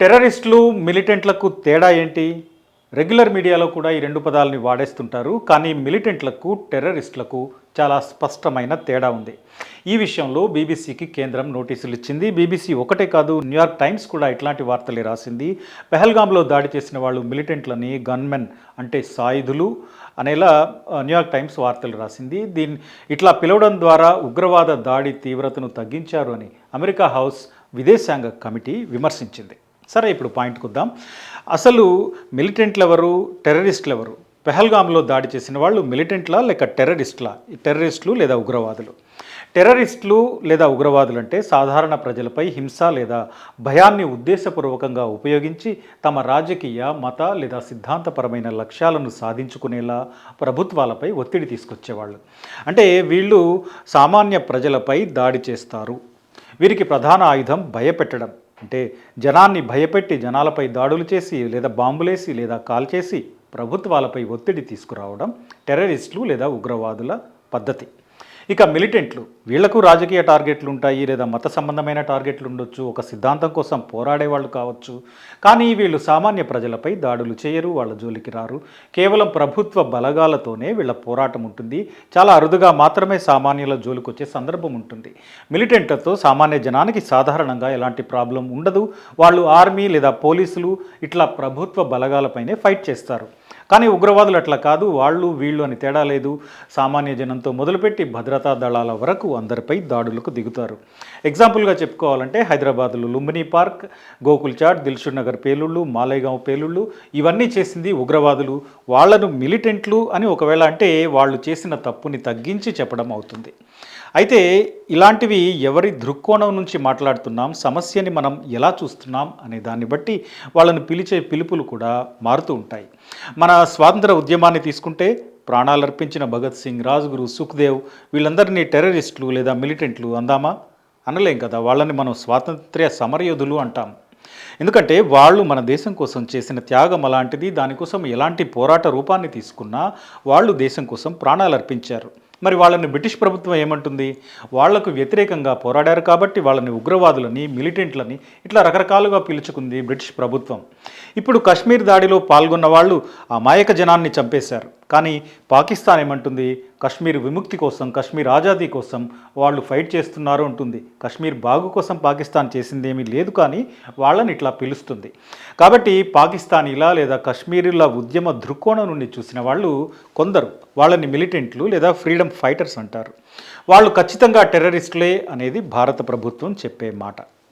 టెర్రరిస్టులు, మిలిటెంట్లకు తేడా ఏంటి? రెగ్యులర్ మీడియాలో కూడా ఈ రెండు పదాలని వాడేస్తుంటారు. కానీ మిలిటెంట్లకు, టెర్రరిస్టులకు చాలా స్పష్టమైన తేడా ఉంది. ఈ విషయంలో బీబీసీకి కేంద్రం నోటీసులు ఇచ్చింది. బీబీసీ ఒకటే కాదు, న్యూయార్క్ టైమ్స్ కూడా ఇట్లాంటి వార్తలే రాసింది. పెహల్గాంలో దాడి చేసిన వాళ్ళు మిలిటెంట్లని, గన్మెన్ అంటే సాయుధులు అనేలా న్యూయార్క్ టైమ్స్ వార్తలు రాసింది. ఇట్లా పిలవడం ద్వారా ఉగ్రవాద దాడి తీవ్రతను తగ్గించారు అని అమెరికా హౌస్ విదేశాంగ కమిటీ విమర్శించింది. సరే, ఇప్పుడు పాయింట్కి వద్దాం. అసలు మిలిటెంట్లు ఎవరు, టెర్రరిస్టులు ఎవరు? పెహల్గాంలో దాడి చేసిన వాళ్ళు మిలిటెంట్లా లేక టెర్రరిస్టులా? టెర్రరిస్టులు లేదా ఉగ్రవాదులు? టెర్రరిస్టులు లేదా ఉగ్రవాదులు అంటే సాధారణ ప్రజలపై హింస లేదా భయాన్ని ఉద్దేశపూర్వకంగా ఉపయోగించి తమ రాజకీయ, మత లేదా సిద్ధాంతపరమైన లక్ష్యాలను సాధించుకునేలా ప్రభుత్వాలపై ఒత్తిడి తీసుకొచ్చేవాళ్ళు. అంటే వీళ్ళు సామాన్య ప్రజలపై దాడి చేస్తారు. వీరికి ప్రధాన ఆయుధం భయపెట్టడం. అంటే జనాన్ని భయపెట్టి జనాలపై దాడులు చేసి లేదా బాంబులేసి లేదా కాల్చేసి ప్రభుత్వాలపై ఒత్తిడి తీసుకురావడం టెర్రరిస్టులు లేదా ఉగ్రవాదుల పద్ధతి. ఇక మిలిటెంట్లు, వీళ్లకు రాజకీయ టార్గెట్లు ఉంటాయి లేదా మత సంబంధమైన టార్గెట్లు ఉండొచ్చు, ఒక సిద్ధాంతం కోసం పోరాడే వాళ్ళు కావచ్చు. కానీ వీళ్ళు సామాన్య ప్రజలపై దాడులు చేయరు, వాళ్ళ జోలికి రారు. కేవలం ప్రభుత్వ బలగాలతోనే వీళ్ళ పోరాటం ఉంటుంది. చాలా అరుదుగా మాత్రమే సామాన్యుల జోలికి వచ్చే సందర్భం ఉంటుంది. మిలిటెంట్లతో సామాన్య జనానికి సాధారణంగా ఎలాంటి ప్రాబ్లం ఉండదు. వాళ్ళు ఆర్మీ లేదా పోలీసులు ఇట్లా ప్రభుత్వ బలగాలపైనే ఫైట్ చేస్తారు. కానీ ఉగ్రవాదులు అట్లా కాదు, వాళ్ళు వీళ్ళు అని తేడా లేదు. సామాన్య జనంతో మొదలుపెట్టి భద్రతా దళాల వరకు అందరిపై దాడులకు దిగుతారు. ఎగ్జాంపుల్గా చెప్పుకోవాలంటే హైదరాబాద్లో లుంబినీ పార్క్, గోకుల్ చాట్, దిల్షుక్ నగర్ పేలుళ్ళు, మాలేగాంవ్ పేలుళ్ళు ఇవన్నీ చేసింది ఉగ్రవాదులు. వాళ్లను మిలిటెంట్లు అని ఒకవేళ అంటే వాళ్ళు చేసిన తప్పుని తగ్గించి చెప్పడం అవుతుంది. అయితే ఇలాంటివి ఎవరి దృక్కోణం నుంచి మాట్లాడుతున్నాం, సమస్యని మనం ఎలా చూస్తున్నాం అనే దాన్ని బట్టి వాళ్ళని పిలిచే పిలుపులు కూడా మారుతూ ఉంటాయి. మన స్వాతంత్ర ఉద్యమాన్ని తీసుకుంటే ప్రాణాలర్పించిన భగత్ సింగ్, రాజ్గురు, సుఖ్దేవ్ వీళ్ళందరినీ టెర్రరిస్టులు లేదా మిలిటెంట్లు అందామా? అనలేం కదా. వాళ్ళని మనం స్వాతంత్ర్య సమరయోధులు అంటాం. ఎందుకంటే వాళ్ళు మన దేశం కోసం చేసిన త్యాగం అలాంటిది. దానికోసం ఎలాంటి పోరాట రూపాన్ని తీసుకున్నా వాళ్ళు దేశం కోసం ప్రాణాలు అర్పించారు. మరి వాళ్ళని బ్రిటిష్ ప్రభుత్వం ఏమంటుంది? వాళ్లకు వ్యతిరేకంగా పోరాడారు కాబట్టి వాళ్ళని ఉగ్రవాదులని, మిలిటెంట్లని ఇట్లా రకరకాలుగా పిలుచుకుంది బ్రిటిష్ ప్రభుత్వం. ఇప్పుడు కశ్మీర్ దాడిలో పాల్గొన్న వాళ్ళు అమాయక జనాన్ని చంపేశారు. కానీ పాకిస్తాన్ ఏమంటుంది? కశ్మీర్ విముక్తి కోసం, కశ్మీర్ ఆజాదీ కోసం వాళ్ళు ఫైట్ చేస్తున్నారు అంటుంది. కశ్మీర్ బాగు కోసం పాకిస్తాన్ చేసిందేమీ లేదు, కానీ వాళ్ళని ఇట్లా పిలుస్తుంది. కాబట్టి పాకిస్తానీలా లేదా కశ్మీరీల ఉద్యమ దృక్కోణం నుండి చూసిన వాళ్ళు కొందరు వాళ్ళని మిలిటెంట్లు లేదా ఫ్రీడమ్ ఫైటర్స్ అంటారు. వాళ్ళు ఖచ్చితంగా టెర్రరిస్టులే అనేది భారత ప్రభుత్వం చెప్పే మాట.